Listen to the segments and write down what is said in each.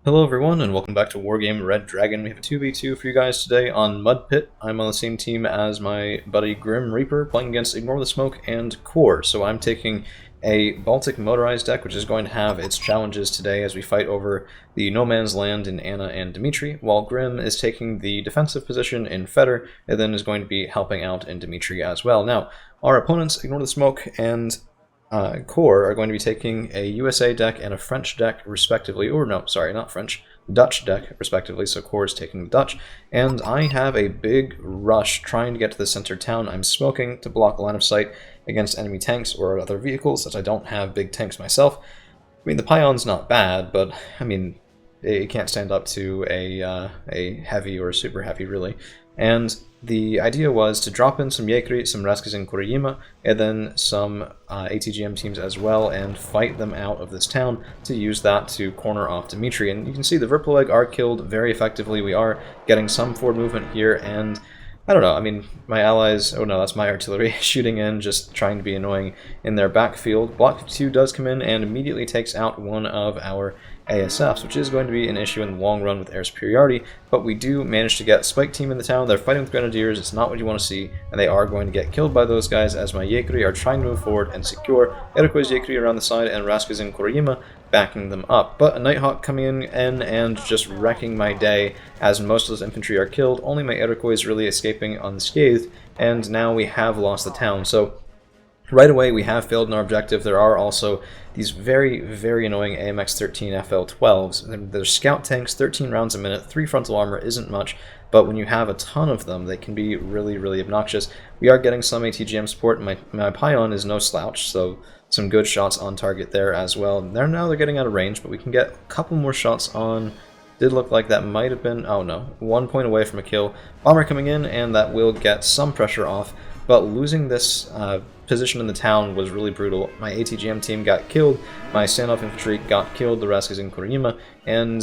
Hello everyone, and welcome back to Wargame Red Dragon. We have a 2v2 for you guys today on Mud Pit. I'm on the same team as my buddy Grim Reaper, playing against Ignore the Smoke and Core. So I'm taking a Baltic motorized deck, which is going to have its challenges today as we fight over the No Man's Land in Anna and Dimitri, while Grim is taking the defensive position in Feder, and then is going to be helping out in Dimitri as well. Now, our opponents, Ignore the Smoke and Core, are going to be taking a USA deck and a French deck, respectively. Or no, sorry, not French, Dutch deck, respectively. So Core is taking the Dutch. And I have a big rush trying to get to the center town. I'm smoking to block line of sight against enemy tanks or other vehicles, as I don't have big tanks myself. I mean, the Pion's not bad, but, I mean, it can't stand up to a heavy or a super heavy, really. And the idea was to drop in some Yekri, some Raskazin Kuriyima, and then some ATGM teams as well, and fight them out of this town to use that to corner off Dimitri. And you can see the Verpoleg are killed very effectively. We are getting some forward movement here, and I don't know, I mean, my allies, oh no, that's my artillery, shooting in, just trying to be annoying in their backfield. Block 52 does come in and immediately takes out one of our ASFs, which is going to be an issue in the long run with air superiority, but we do manage to get Spike Team in the town. They're fighting with Grenadiers, it's not what you want to see, and they are going to get killed by those guys as my Yekri are trying to move forward and secure Iroquois Yekri around the side and Raskazin Kuriyima backing them up. But a Nighthawk coming in and just wrecking my day as most of those infantry are killed, only my Iroquois is really escaping unscathed, and now we have lost the town. So right away, we have failed in our objective. There are also these very, very annoying AMX-13 FL-12s. They're scout tanks, 13 rounds a minute, 3 frontal armor isn't much, but when you have a ton of them, they can be really, really obnoxious. We are getting some ATGM support. My Pion is no slouch, so some good shots on target there as well. Now they're getting out of range, but we can get a couple more shots on. Did look like that might have been, oh no, 1 point away from a kill. Bomber coming in, and that will get some pressure off, but losing this position in the town was really brutal. My ATGM team got killed, my standoff infantry got killed, the rest is in Kuriyima, and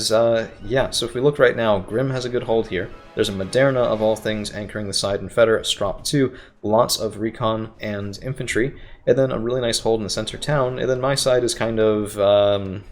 yeah, so if we look right now, Grim has a good hold here. There's a Moderna of all things anchoring the side in Feder, Strop 2, lots of recon and infantry, and then a really nice hold in the center town, and then my side is kind of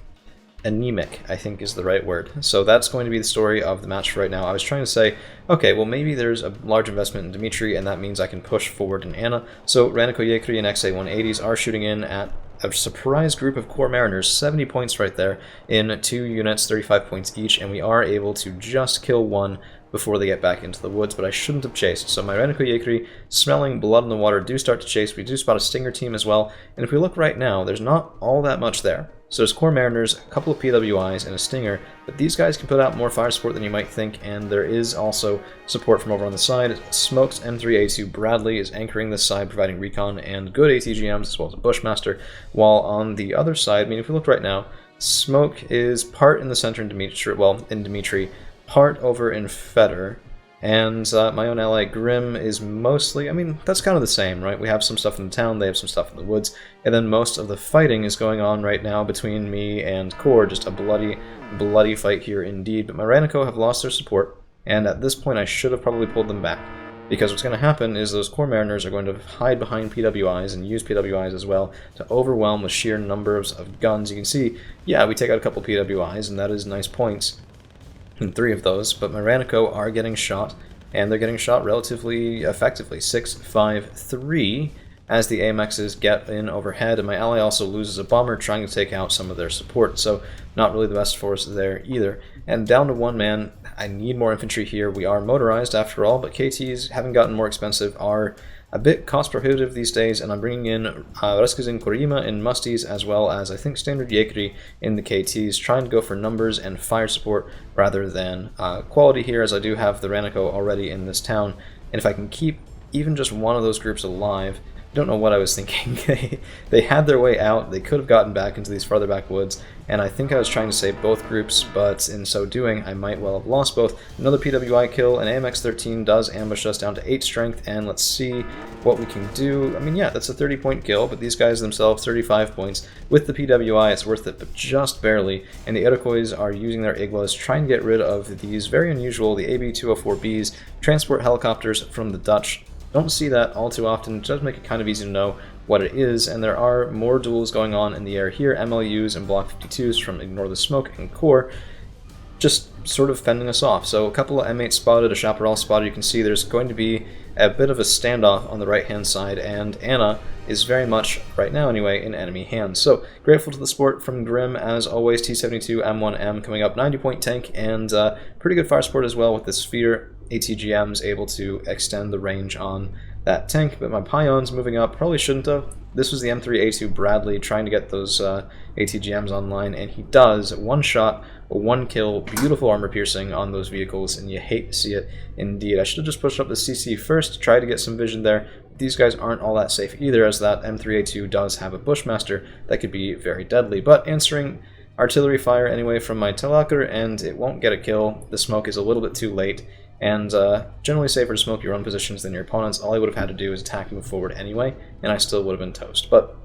anemic, I think is the right word. So that's going to be the story of the match for right now. I was trying to say, okay, well maybe there's a large investment in Dimitri, and that means I can push forward in Anna. So Raniko Yekri and XA-180s are shooting in at a surprise group of Core Mariners, 70 points right there, in 2 units, 35 points each, and we are able to just kill one before they get back into the woods, but I shouldn't have chased. So my Raniko Yekri, smelling blood in the water, do start to chase. We do spot a Stinger team as well, and if we look right now, there's not all that much there. So there's Core Mariners, a couple of PWIs, and a Stinger, but these guys can put out more fire support than you might think, and there is also support from over on the side. Smokes M3A2 Bradley is anchoring this side, providing recon and good ATGMs, as well as a Bushmaster, while on the other side, I mean, if we look right now, Smoke is part in the center in Dimitri, well, in Dimitri, part over in Feder, and my own ally Grim is mostly, I mean, that's kind of the same, right? We have some stuff in the town, they have some stuff in the woods, and then most of the fighting is going on right now between me and Core, just a bloody, bloody fight here indeed. But my Raniko have lost their support, and at this point I should have probably pulled them back, because what's going to happen is those Core Mariners are going to hide behind PWIs and use PWIs as well to overwhelm the sheer numbers of guns. You can see, yeah, we take out a couple PWIs, and that is nice points in 3 of those, but my Raniko are getting shot, and they're getting shot relatively effectively, 6, 5, 3, as the AMXs get in overhead, and my ally also loses a bomber trying to take out some of their support, so not really the best force there either. And down to 1 man, I need more infantry here. We are motorized after all, but KTs, having gotten more expensive, are a bit cost prohibitive these days, and I'm bringing in Raskazin Kuriyima in Musties, as well as I think standard Yekri in the KTs, trying to go for numbers and fire support rather than quality here, as I do have the Raniko already in this town, and if I can keep even just one of those groups alive, I don't know what I was thinking. They had their way out, they could have gotten back into these farther back woods, and I think I was trying to save both groups, but in so doing, I might well have lost both. Another PWI kill, and AMX-13 does ambush us down to 8 strength, and let's see what we can do. I mean, yeah, that's a 30-point kill, but these guys themselves, 35 points. With the PWI, it's worth it, but just barely, and the Iroquois are using their Iglas, trying to get rid of these very unusual, the AB-204Bs, transport helicopters from the Dutch. Don't see that all too often. It does make it kind of easy to know what it is, and there are more duels going on in the air here. MLUs and Block 52s from Ignore the Smoke and Core. just sort of fending us off. So a couple of M8 spotted, a Chaparral spotted. You can see there's going to be a bit of a standoff on the right-hand side, and Anna is very much, right now anyway, in enemy hands. So, grateful to the support from Grim, as always. T72 M1M coming up, 90-point tank, and pretty good fire support as well with the Sphere ATGMs able to extend the range on that tank. But my Pion's moving up, probably shouldn't have. This was the M3A2 Bradley trying to get those ATGMs online, and he does. One shot, one kill, beautiful armor piercing on those vehicles, and you hate to see it indeed. I should have just pushed up the CC first, tried to get some vision there. These guys aren't all that safe either, as that M3A2 does have a Bushmaster that could be very deadly. But answering artillery fire anyway from my Telekker, and it won't get a kill. The smoke is a little bit too late, and generally safer to smoke your own positions than your opponent's. All I would have had to do is attack and move forward anyway, and I still would have been toast. But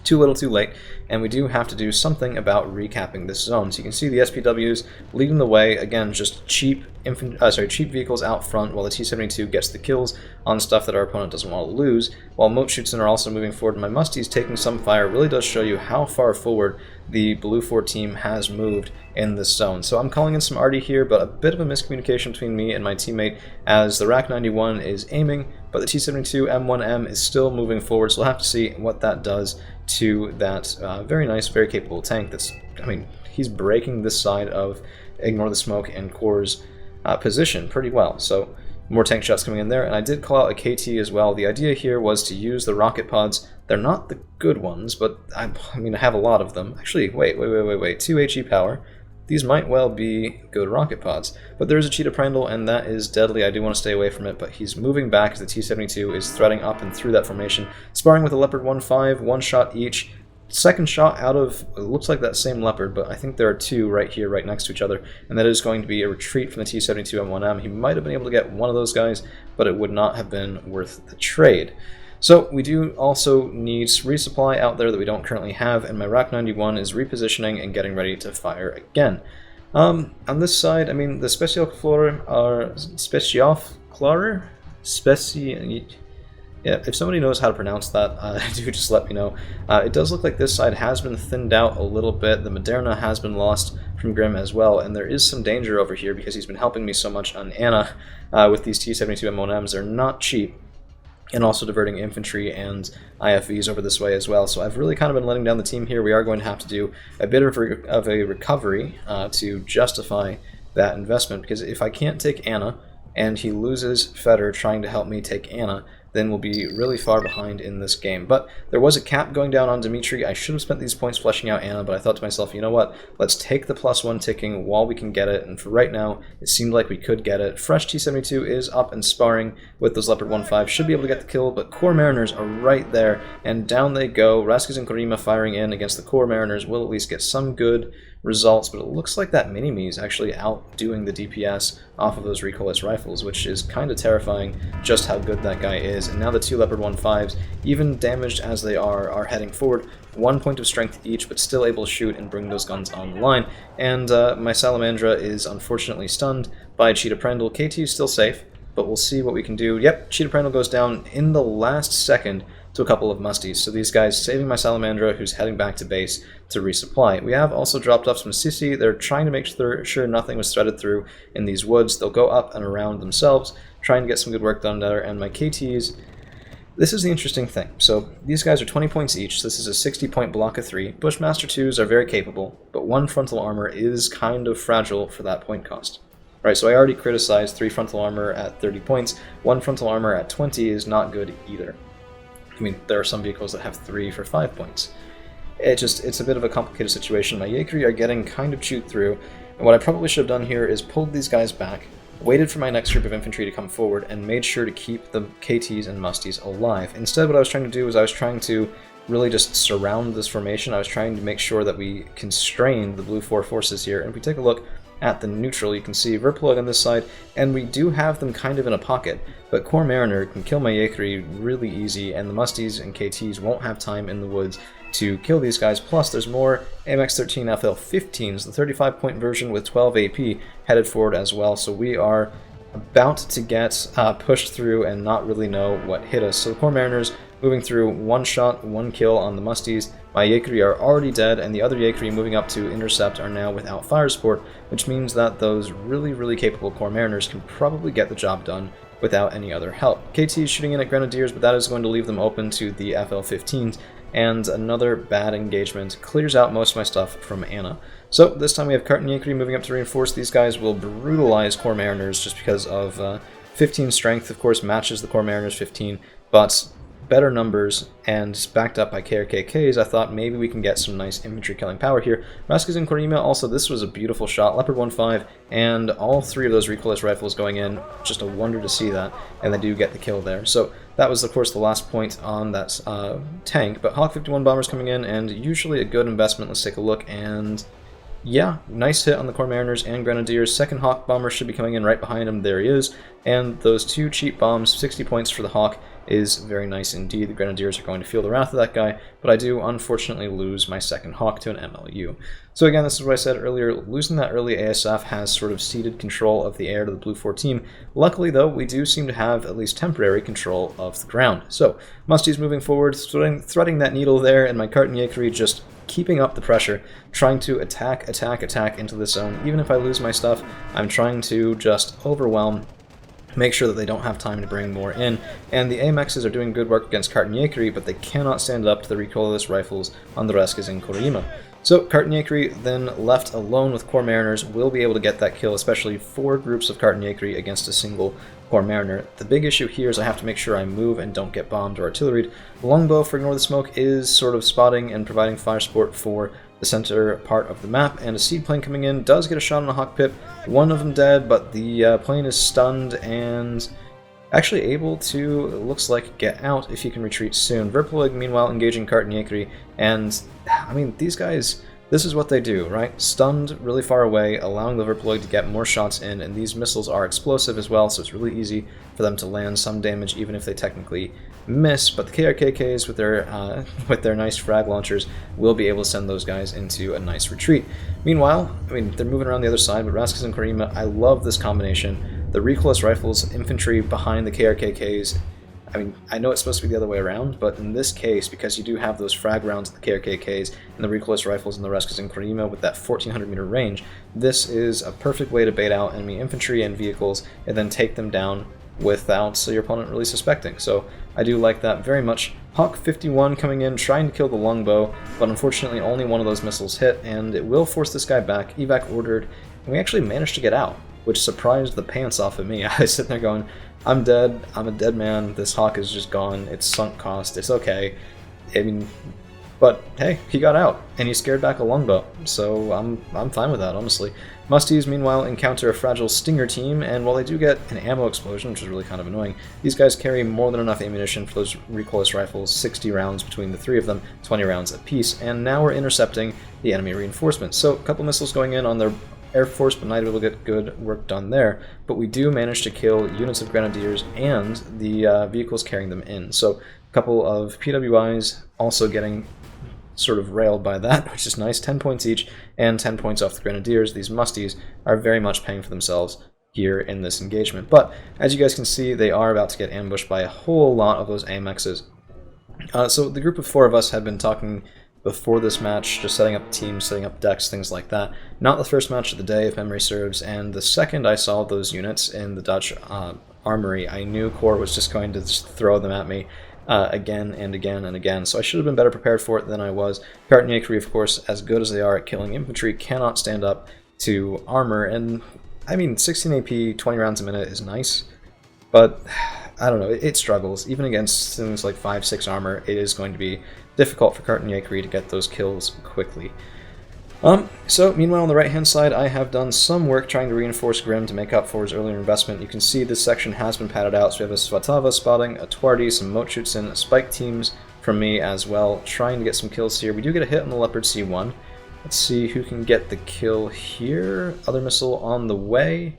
too little too late, and we do have to do something about recapping this zone. So you can see the SPWs leading the way, again, just cheap vehicles out front, while the T-72 gets the kills on stuff that our opponent doesn't want to lose, while Motschutzen are also moving forward, and my Musty's taking some fire. Really does show you how far forward the Blue 4 team has moved in this zone. So I'm calling in some arty here, but a bit of a miscommunication between me and my teammate, as the RAK 91 is aiming, but the T-72 M1M is still moving forward, so we'll have to see what that does to that very nice, very capable tank. That's, I mean, he's breaking this side of Ignore the Smoke and Core's position pretty well. So more tank shots coming in there, and I did call out a KT as well. The idea here was to use the rocket pods. They're not the good ones, but I mean, I have a lot of them. Actually, wait. 2 HE power. These might well be good rocket pods. But there's a Cheetah Prandtl, and that is deadly. I do want to stay away from it, but he's moving back as the T-72 is threading up and through that formation. Sparring with a Leopard 1-5, one shot each. Second shot out of, it looks like that same Leopard, but I think there are two right here, right next to each other, and that is going to be a retreat from the T-72 M1M. He might have been able to get one of those guys, but it would not have been worth the trade. So we do also need resupply out there that we don't currently have, and my RAK 91 is repositioning and getting ready to fire again. On this side, I mean, the Spezialklärer are yeah, if somebody knows how to pronounce that, do just let me know. It does look like this side has been thinned out a little bit. The Moderna has been lost from Grim as well, and there is some danger over here because he's been helping me so much on Anna with these T-72 M1Ms. They're not cheap, and also diverting infantry and IFVs over this way as well. So I've really kind of been letting down the team here. We are going to have to do a bit of a recovery to justify that investment, because if I can't take Anna, and he loses Feder trying to help me take Anna, then we'll be really far behind in this game. But there was a cap going down on Dimitri. I should have spent these points fleshing out Anna, but I thought to myself, you know what, let's take the +1 ticking while we can get it, and for right now, it seemed like we could get it. Fresh T-72 is up and sparring with those Leopard 1-5, should be able to get the kill, but Core Mariners are right there, and down they go. Raskis and Korima firing in against the Core Mariners will at least get some good results, but it looks like that Mini-Me is actually outdoing the DPS off of those recoilless rifles, which is kind of terrifying just how good that guy is. And now the two Leopard 1-5s, even damaged as they are heading forward. 1 point of strength each, but still able to shoot and bring those guns online. And my Salamandra is unfortunately stunned by Cheetah Prandtl. KT is still safe, but we'll see what we can do. Yep, Cheetah Prandtl goes down in the last second to a couple of musties. So these guys saving my Salamandra, who's heading back to base to resupply. We have also dropped off some Sissy. They're trying to make sure nothing was threaded through in these woods. They'll go up and around themselves, trying to get some good work done there. And my KTs, this is the interesting thing. So these guys are 20 points each. This is a 60-point block of 3. Bushmaster 2s are very capable, but 1 frontal armor is kind of fragile for that point cost. Right, so I already criticized 3 frontal armor at 30 points. 1 frontal armor at 20 is not good either. I mean, there are some vehicles that have 3 for 5 points. It's a bit of a complicated situation. My Yakri are getting kind of chewed through, and what I probably should have done here is pulled these guys back, waited for my next group of infantry to come forward, and made sure to keep the KTs and musties alive. Instead, what I was trying to do was I was trying to really just surround this formation. I was trying to make sure that we constrained the Blue 4 forces here, and if we take a look at the neutral, you can see Verplug on this side, and we do have them kind of in a pocket, but Core Mariner can kill my Yakri really easy, and the musties and KTs won't have time in the woods to kill these guys. Plus, there's more AMX-13 FL-15s, the 35-point version with 12 AP, headed forward as well, so we are about to get pushed through and not really know what hit us. So the Core Mariners moving through one shot, one kill on the musties. My Yakuri are already dead, and the other Yakuri moving up to intercept are now without fire support, which means that those really capable Corps Mariners can probably get the job done without any other help. KT is shooting in at Grenadiers, but that is going to leave them open to the FL-15s, and another bad engagement clears out most of my stuff from Anna. So this time we have Kart and Yakuri moving up to reinforce. These guys will brutalize Corps Mariners just because of 15 strength, of course, matches the Corps Mariners 15, but better numbers and backed up by KRKKs, I thought maybe we can get some nice infantry killing power here. Raskas and Korima, also this was a beautiful shot. Leopard 1-5, and all three of those recoilless rifles going in. Just a wonder to see that, and they do get the kill there. So that was, of course, the last point on that tank, but Hawk 51 bombers coming in, and usually a good investment. Let's take a look, and yeah, nice hit on the Corps Mariners and Grenadiers. Second Hawk bomber should be coming in right behind him. There he is. And those two cheap bombs, 60 points for the Hawk, is very nice indeed. The Grenadiers are going to feel the wrath of that guy, but I do unfortunately lose my second Hawk to an MLU. So again, this is what I said earlier, losing that early ASF has sort of ceded control of the air to the Blue 4 team. Luckily though, we do seem to have at least temporary control of the ground. So, Musty's moving forward, threading that needle there, and my Kart and Yakuri just keeping up the pressure, trying to attack into the zone. Even if I lose my stuff, I'm trying to just overwhelm, make sure that they don't have time to bring more in. And the AMXs are doing good work against Kart and Yakuri, but they cannot stand up to the recoilless rifles on the Reskas and Korima. So Kart and Yakuri, then left alone with Corps Mariners, will be able to get that kill, especially 4 groups of Kart and Yakuri against a single Corps Mariner. The big issue here is I have to make sure I move and don't get bombed or artilleried. The longbow for Ignore the Smoke is sort of spotting and providing fire support for the center part of the map, and a seed plane coming in does get a shot on a Hawk Pip. One of them dead, but the plane is stunned and actually able to, it looks like, get out if he can retreat soon. Verploid, meanwhile, engaging Kart and Yakuri, and I mean, these guys, this is what they do, right? Stunned really far away, allowing the Verploid to get more shots in, and these missiles are explosive as well, so it's really easy for them to land some damage even if they technically miss, but the KRKKs with their nice frag launchers will be able to send those guys into a nice retreat. Meanwhile, I mean, they're moving around the other side, but Raskas and Korima, I love this combination. The recoilless rifles, infantry behind the KRKKs. I mean, I know it's supposed to be the other way around, but in this case, because you do have those frag rounds of the KRKKs and the recoilless rifles and the Raskas and Korima with that 1400 meter range, this is a perfect way to bait out enemy infantry and vehicles and then take them down without your opponent really suspecting. So I do like that very much. Hawk 51 coming in, trying to kill the longbow, but unfortunately only one of those missiles hit, and it will force this guy back. Evac ordered, and we actually managed to get out, which surprised the pants off of me. I was sitting there going, I'm dead, I'm a dead man, this Hawk is just gone, it's sunk cost, it's okay. I mean, but hey, he got out, and he scared back a longbow, so I'm fine with that, honestly. Musties, meanwhile, encounter a fragile Stinger team, and while they do get an ammo explosion, which is really kind of annoying, these guys carry more than enough ammunition for those recoilless rifles, 60 rounds between the 3 of them, 20 rounds apiece, and now we're intercepting the enemy reinforcements. So a couple missiles going in on their Air Force, but not able to get good work done there, but we do manage to kill units of Grenadiers and the vehicles carrying them in. So a couple of PWIs also getting sort of railed by that, which is nice. 10 points each, and 10 points off the Grenadiers. These musties are very much paying for themselves here in this engagement. But as you guys can see, they are about to get ambushed by a whole lot of those AMXs. So the group of 4 of us had been talking before this match, just setting up teams, setting up decks, things like that. Not the first match of the day, if memory serves, and the second I saw those units in the Dutch armory, I knew Core was just going to just throw them at me again and again and again, so I should have been better prepared for it than I was. Kart and Yakuri, of course, as good as they are at killing infantry, cannot stand up to armor, and I mean, 16 AP, 20 rounds a minute is nice, but I don't know, it struggles. Even against things like 5-6 armor, it is going to be difficult for Kart and Yakuri to get those kills quickly. So meanwhile on the right hand side, I have done some work trying to reinforce Grim to make up for his earlier investment. You can see this section has been padded out, so we have a Svatava spotting, a Twardy, some Mochutsin, spike teams from me as well, trying to get some kills here. We do get a hit on the Leopard C1. Let's see who can get the kill here. Other missile on the way.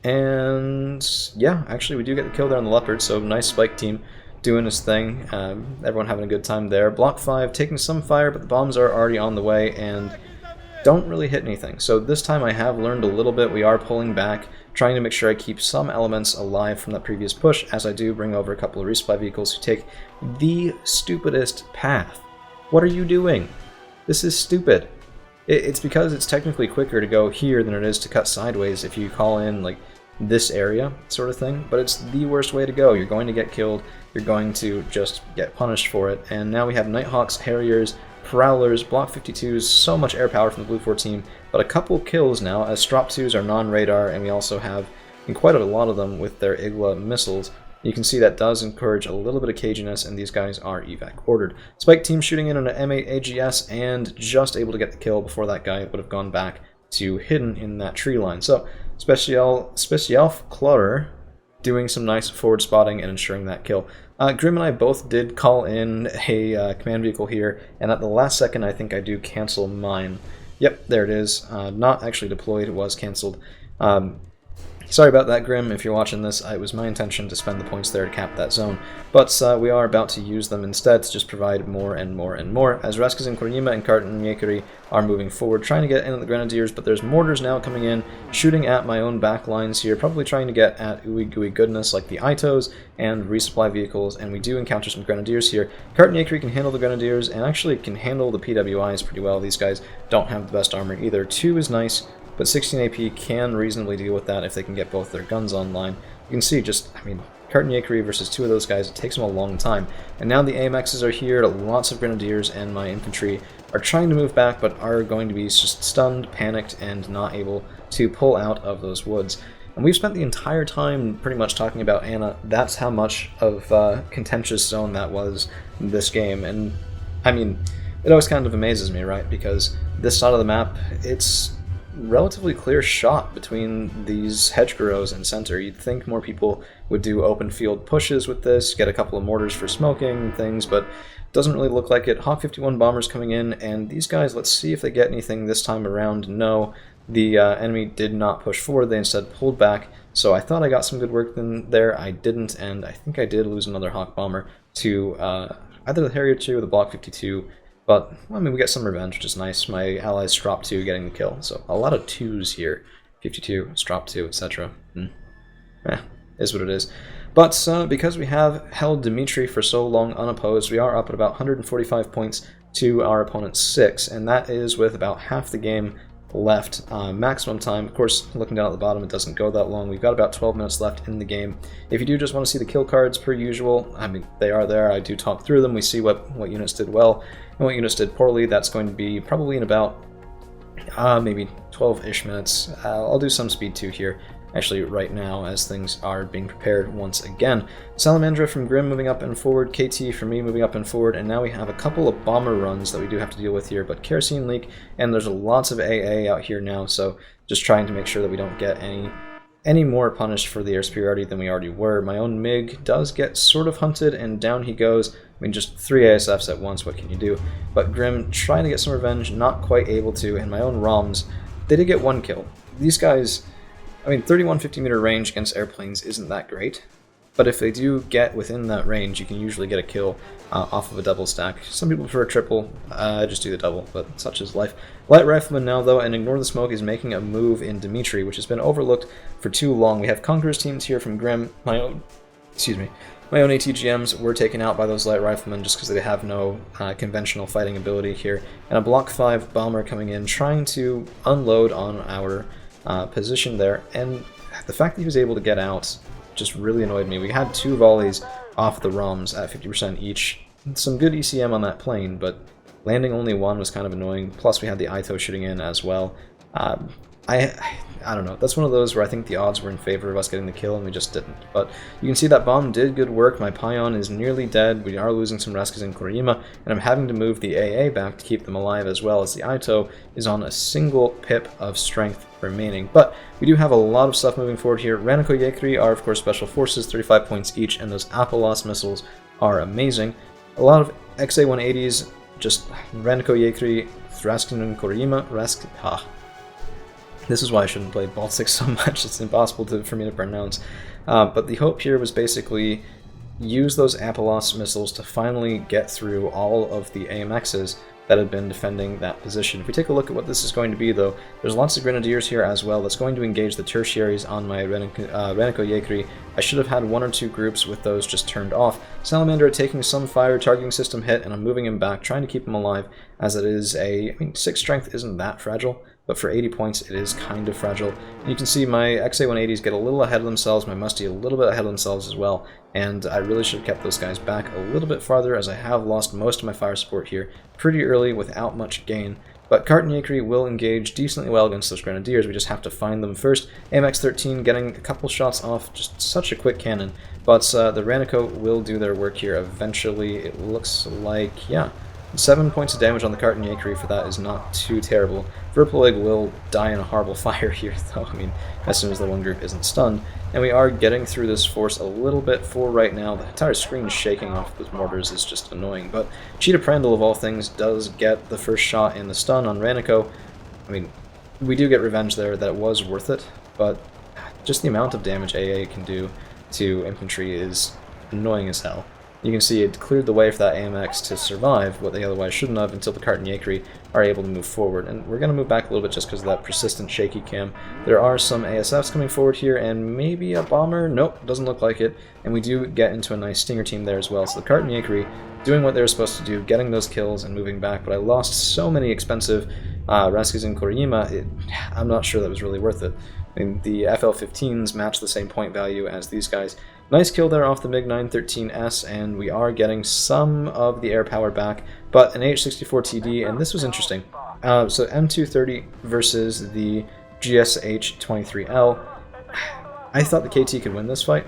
And yeah, actually we do get the kill there on the Leopard, so nice spike team doing his thing. Everyone having a good time there. Block 5 taking some fire, but the bombs are already on the way, and don't really hit anything. So this time I have learned a little bit. We are pulling back, trying to make sure I keep some elements alive from that previous push, as I do bring over a couple of resupply vehicles who take the stupidest path. What are you doing? This is stupid. It's because it's technically quicker to go here than it is to cut sideways if you call in like this area sort of thing, but it's the worst way to go. You're going to get killed, you're going to just get punished for it. And now we have Nighthawks, Harriers, Prowlers, Block 52s, so much air power from the Blue 4 team, but a couple kills now, as Strop 2s are non-radar, and we also have quite a lot of them with their Igla missiles. You can see that does encourage a little bit of caginess, and these guys are evac ordered. Spike team shooting in on an M8 AGS, and just able to get the kill before that guy would have gone back to hidden in that tree line. So, Special Clutter doing some nice forward spotting and ensuring that kill. Grim and I both did call in a command vehicle here, and at the last second I think I do cancel mine. Yep, there it is. Not actually deployed, it was cancelled. Sorry about that, Grim. If you're watching this, it was my intention to spend the points there to cap that zone, but we are about to use them instead to just provide more and more and more, as Reskazin Korima and Kartan are moving forward, trying to get in at the Grenadiers, but there's mortars now coming in, shooting at my own back lines here, probably trying to get at ooey gooey goodness like the Itos and resupply vehicles, and we do encounter some Grenadiers here. Kartan can handle the Grenadiers, and actually can handle the PWIs pretty well. These guys don't have the best armor either. 2 is nice, but 16 AP can reasonably deal with that if they can get both their guns online. You can see just, I mean, Kartan versus 2 of those guys, it takes them a long time. And now the AMXs are here, lots of Grenadiers, and my infantry are trying to move back, but are going to be just stunned, panicked, and not able to pull out of those woods. And we've spent the entire time pretty much talking about Anna. That's how much of a contentious zone that was this game. And, I mean, it always kind of amazes me, right? Because this side of the map, it's relatively clear shot between these hedgerows and center. You'd think more people would do open field pushes with this, get a couple of mortars for smoking and things, but doesn't really look like it. Hawk 51 bombers coming in, and these guys, let's see if they get anything this time around. No, the enemy did not push forward, they instead pulled back, so I thought I got some good work in there. I didn't, and I think I did lose another Hawk bomber to either the Harrier 2 or the Block 52. But, well, I mean, we get some revenge, which is nice. My allies Strop 2 getting the kill. So, a lot of 2s here. 52, Strop 2, etc. Is what it is. But, because we have held Dimitri for so long unopposed, we are up at about 145 points to our opponent's 6, and that is with about half the game left. Maximum time, of course, looking down at the bottom, it doesn't go that long. We've got about 12 minutes left in the game. If you do just want to see the kill cards per usual, I mean, they are there. I do talk through them. We see what units did well and what units did poorly. That's going to be probably in about maybe 12-ish minutes. I'll do some speed 2 here, actually right now, as things are being prepared once again. Salamandra from Grim moving up and forward, KT for me moving up and forward, and now we have a couple of bomber runs that we do have to deal with here, but kerosene leak, and there's lots of AA out here now, so just trying to make sure that we don't get any more punished for the air superiority than we already were. My own MiG does get sort of hunted, and down he goes. I mean, just 3 ASFs at once, what can you do? But Grim trying to get some revenge, not quite able to, and my own ROMs, they did get 1 kill. These guys, I mean, 31 50-meter range against airplanes isn't that great, but if they do get within that range, you can usually get a kill off of a double stack. Some people prefer a triple, I just do the double, but such is life. Light Rifleman now, though, and Ignore the Smoke is making a move in Dimitri, which has been overlooked for too long. We have Conqueror's teams here from Grim, my own ATGMs were taken out by those Light Riflemen just because they have no conventional fighting ability here, and a Block 5 bomber coming in, trying to unload on our position there, and the fact that he was able to get out just really annoyed me. We had 2 volleys off the ROMs at 50% each. Some good ECM on that plane, but landing only 1 was kind of annoying, plus we had the Ito shooting in as well. I don't know, that's one of those where I think the odds were in favor of us getting the kill and we just didn't. But you can see that bomb did good work. My Pion is nearly dead. We are losing some Raskas in Korima, and I'm having to move the AA back to keep them alive, as well as the Ito is on a single pip of strength remaining. But we do have a lot of stuff moving forward here. Raniko Yekri are, of course, special forces, 35 points each, and those Apolos missiles are amazing. A lot of XA-180s, just Raniko Yekri, Thraskin and Korima, This is why I shouldn't play Baltic so much, it's impossible for me to pronounce. But the hope here was basically use those Apolos missiles to finally get through all of the AMXs that had been defending that position. If we take a look at what this is going to be, though, there's lots of grenadiers here as well. That's going to engage the tertiaries on my Reniko Yekri. I should have had 1 or 2 groups with those just turned off. Salamander taking some fire, targeting system hit, and I'm moving him back, trying to keep him alive, as it is I mean, 6 strength isn't that fragile, but for 80 points it is kind of fragile. And you can see my XA-180s get a little ahead of themselves, my Musty a little bit ahead of themselves as well, and I really should have kept those guys back a little bit farther, as I have lost most of my fire support here pretty early without much gain. But Cart and Yekri will engage decently well against those Grenadiers, we just have to find them first. AMX-13 getting a couple shots off, just such a quick cannon, but the Raniko will do their work here eventually. It looks like, yeah, 7 points of damage on the Cart and Yekri for that is not too terrible. Verpolig will die in a horrible fire here, though, I mean, as soon as the one group isn't stunned. And we are getting through this force a little bit for right now. The entire screen shaking off those mortars is just annoying, but Cheetah Prandal, of all things, does get the first shot in the stun on Raniko. I mean, we do get revenge there, that was worth it, but just the amount of damage AA can do to infantry is annoying as hell. You can see it cleared the way for that AMX to survive what they otherwise shouldn't have until the Cart and Yekri are able to move forward. And we're going to move back a little bit just because of that persistent shaky cam. There are some ASFs coming forward here and maybe a bomber. Nope, doesn't look like it. And we do get into a nice Stinger team there as well. So the Cart and Yekri doing what they were supposed to do, getting those kills and moving back. But I lost so many expensive Raskis and Koriyama, I'm not sure that was really worth it. I mean, the FL-15s match the same point value as these guys. Nice kill there off the MiG-913S, and we are getting some of the air power back, but an AH-64TD, and this was interesting. So M230 versus the GSH-23L. I thought the KT could win this fight.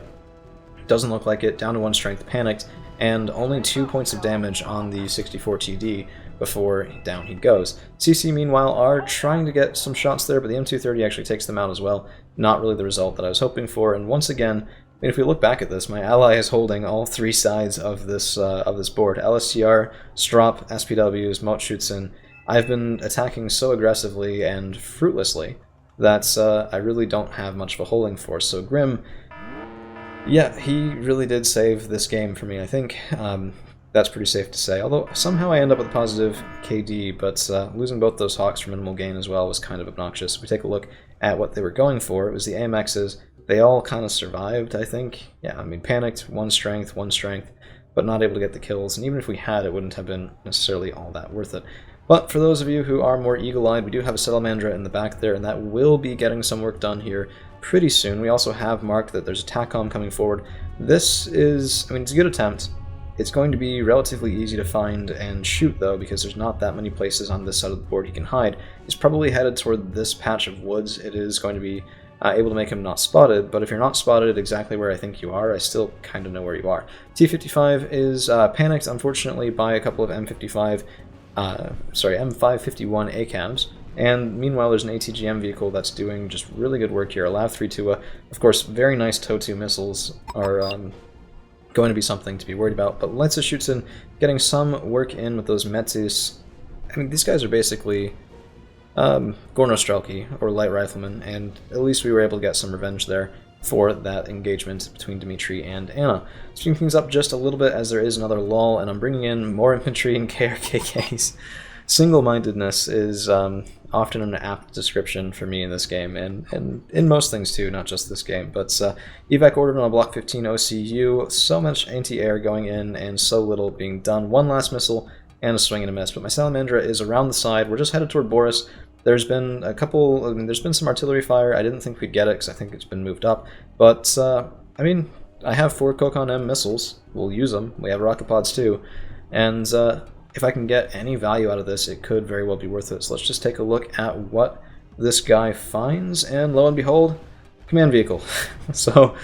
Doesn't look like it. Down to 1 strength, panicked, and only 2 points of damage on the 64TD before down he goes. CC, meanwhile, are trying to get some shots there, but the M230 actually takes them out as well. Not really the result that I was hoping for, and once again, I mean, if we look back at this, my ally is holding all 3 sides of this board. LSTR, Strop, SPWs, Motschützen. I've been attacking so aggressively and fruitlessly that I really don't have much of a holding force. So Grim, yeah, he really did save this game for me, I think. That's pretty safe to say. Although somehow I end up with a positive KD, but losing both those Hawks for minimal gain as well was kind of obnoxious. If we take a look at what they were going for, it was the AMXs. They all kind of survived, I think. Yeah, I mean, panicked, 1 strength, but not able to get the kills. And even if we had, it wouldn't have been necessarily all that worth it. But for those of you who are more eagle-eyed, we do have a Salamandra in the back there, and that will be getting some work done here pretty soon. We also have marked that there's a TACOM coming forward. This is, I mean, it's a good attempt. It's going to be relatively easy to find and shoot, though, because there's not that many places on this side of the board he can hide. He's probably headed toward this patch of woods. It is going to be able to make him not spotted, but if you're not spotted exactly where I think you are, I still kind of know where you are. T-55 is panicked, unfortunately, by a couple of M551 ACAMs, and meanwhile there's an ATGM vehicle that's doing just really good work here. A LAV-3 Tua, of course, very nice TOW-2 missiles are going to be something to be worried about, but Letza Schützen getting some work in with those Metzis. I mean, these guys are basically Gornostrelki, or light riflemen, and at least we were able to get some revenge there for that engagement between Dimitri and Anna. Speeding things up just a little bit as there is another lull, and I'm bringing in more infantry and KRKKs. Single-mindedness is often an apt description for me in this game, and in most things too, not just this game. But evac ordered on a Block 15 OCU, so much anti-air going in and so little being done. 1 last missile and a swing and a miss, but my Salamandra is around the side. We're just headed toward Boris. There's been a couple, I mean, there's been some artillery fire. I didn't think we'd get it because I think it's been moved up. But, I mean, I have 4 Kokon M missiles. We'll use them. We have rocket pods too. And if I can get any value out of this, it could very well be worth it. So let's just take a look at what this guy finds. And lo and behold, command vehicle. So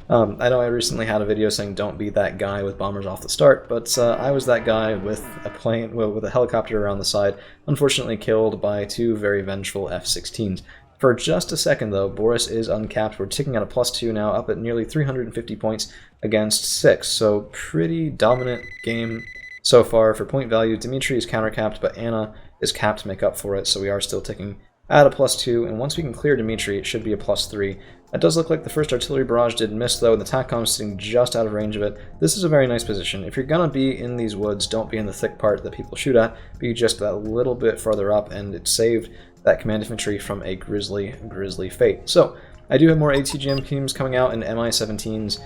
I know I recently had a video saying don't be that guy with bombers off the start, but I was that guy with a plane, well, with a helicopter around the side, unfortunately killed by 2 very vengeful F-16s. For just a second, though, Boris is uncapped. We're ticking at a +2 now, up at nearly 350 points against 6, so pretty dominant game so far for point value. Dimitri is countercapped, but Anna is capped to make up for it, so we are still ticking at a +2, and once we can clear Dimitri, it should be a +3. It does look like the first artillery barrage did miss, though, and the TACCOM is sitting just out of range of it. This is a very nice position. If you're going to be in these woods, don't be in the thick part that people shoot at, be just that little bit further up, and it saved that command infantry from a grisly fate. So, I do have more ATGM teams coming out in MI-17s.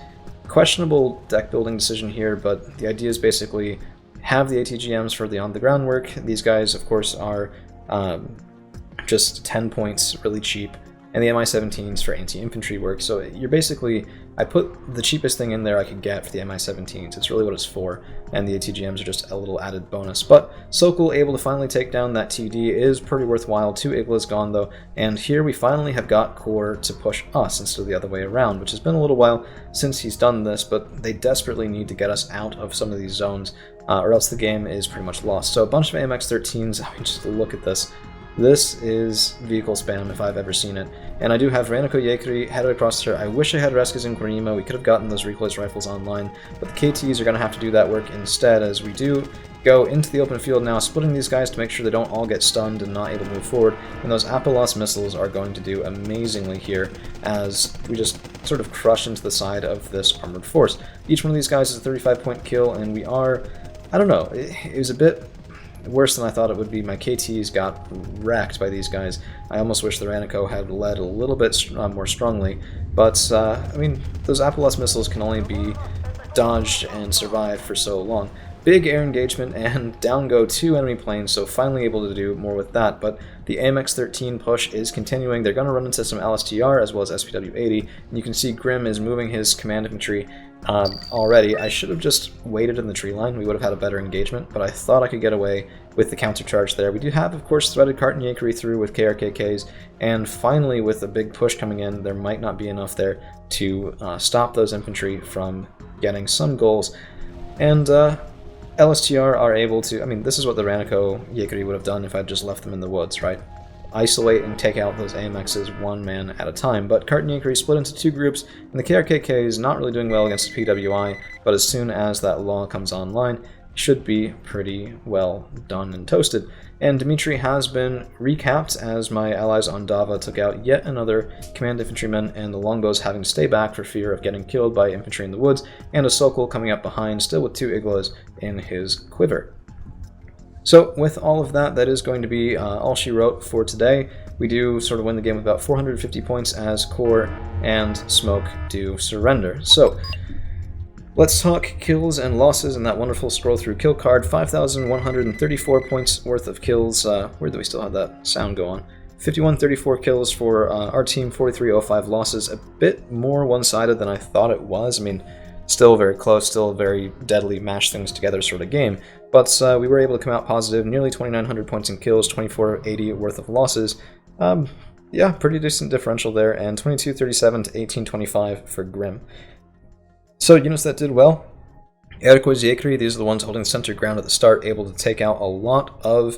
Questionable deck building decision here, but the idea is basically have the ATGMs for the on-the-ground work. These guys, of course, are just 10 points, really cheap, and the MI-17s for anti-infantry work. So you're basically, I put the cheapest thing in there I could get for the MI-17s. It's really what it's for, and the ATGMs are just a little added bonus. But Sokol able to finally take down that TD is pretty worthwhile. 2 Iglas gone though, and here we finally have got Core to push us instead of the other way around, which has been a little while since he's done this, but they desperately need to get us out of some of these zones, or else the game is pretty much lost. So a bunch of AMX-13s, I mean, just look at this. This is vehicle spam if I've ever seen it. And I do have Raniko Yekri headed across here. I wish I had Reskas and Granima. We could have gotten those recoilless rifles online, but the KTs are going to have to do that work instead, as we do go into the open field now, splitting these guys to make sure they don't all get stunned and not able to move forward. And those Apolos missiles are going to do amazingly here as we just sort of crush into the side of this armored force. Each one of these guys is a 35-point kill, and we are, I don't know, it was a bit worse than I thought it would be. My KTs got wrecked by these guys. I almost wish the Raniko had led a little bit more strongly, but I mean, those Apolos missiles can only be dodged and survived for so long. Big air engagement, and down go 2 enemy planes, so finally able to do more with that, but the AMX-13 push is continuing. They're going to run into some LSTR as well as SPW-80, and you can see Grim is moving his command infantry already. I should have just waited in the tree line. We would have had a better engagement, but I thought I could get away with the countercharge there. We do have, of course, threaded Cart and Yakari through with KRKKs, and finally with a big push coming in, there might not be enough there to stop those infantry from getting some goals. And LSTR are able to, I mean, this is what the Raniko Yakari would have done if I'd just left them in the woods, right? Isolate and take out those AMXs one man at a time, but Cart and Yakari split into 2 groups, and the KRKK is not really doing well against the PWI, but as soon as that law comes online, it should be pretty well done and toasted. And Dimitri has been recapped as my allies on Dava took out yet another command infantryman, and the longbows having to stay back for fear of getting killed by infantry in the woods, and a Sokol coming up behind, still with 2 Iglas in his quiver. So with all of that, that is going to be all she wrote for today. We do sort of win the game with about 450 points as Core and Smoke do surrender. So let's talk kills and losses in that wonderful scroll through kill card. 5,134 points worth of kills. Where do we still have that sound go on? 5134 kills for our team, 4305 losses. A bit more one-sided than I thought it was. I mean, still very close, still a very deadly mash things together sort of game. But we were able to come out positive, nearly 2,900 points in kills, 2480 worth of losses. Yeah, pretty decent differential there, and 2237 to 1825 for Grim. So units that did well, Iroquois Yakari, these are the ones holding the center ground at the start, able to take out a lot of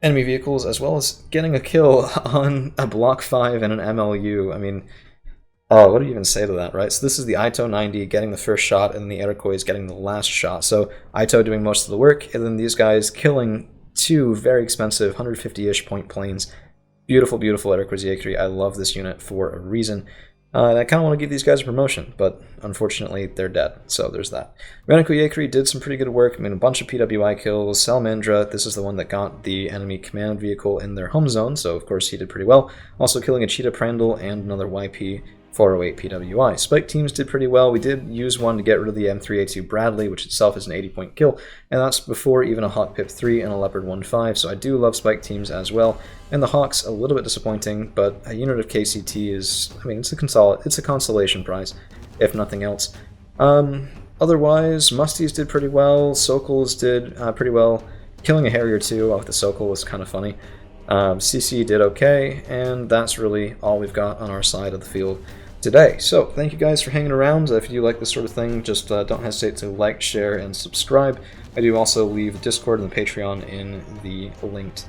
enemy vehicles, as well as getting a kill on a Block 5 and an MLU. I mean, oh, what do you even say to that, right? So this is the Ito 90 getting the first shot, and the Iroquois getting the last shot. So Ito doing most of the work, and then these guys killing 2 very expensive 150-ish point planes. Beautiful, beautiful Iroquois Yakari. I love this unit for a reason. I kind of want to give these guys a promotion, but unfortunately they're dead, so there's that. Raniko Yakari did some pretty good work. I mean, a bunch of PWI kills. Salamandra, this is the one that got the enemy command vehicle in their home zone, so of course he did pretty well. Also killing a Cheetah Prandal and another YP 408 PWI. Spike teams did pretty well. We did use one to get rid of the M3A2 Bradley, which itself is an 80-point kill, and that's before even a Hawk Pip 3 and a Leopard 1.5, so I do love Spike teams as well. And the Hawks, a little bit disappointing, but a unit of KCT is, I mean, it's a consolation prize, if nothing else. Otherwise, Musties did pretty well, Sokols did pretty well. Killing a Harrier too off the Sokol was kind of funny. CC did okay, and that's really all we've got on our side of the field today. So thank you guys for hanging around. If you like this sort of thing, just don't hesitate to like, share, and subscribe. I do also leave Discord and the Patreon in the linked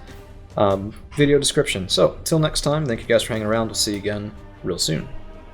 video description. So till next time, thank you guys for hanging around. We'll see you again real soon.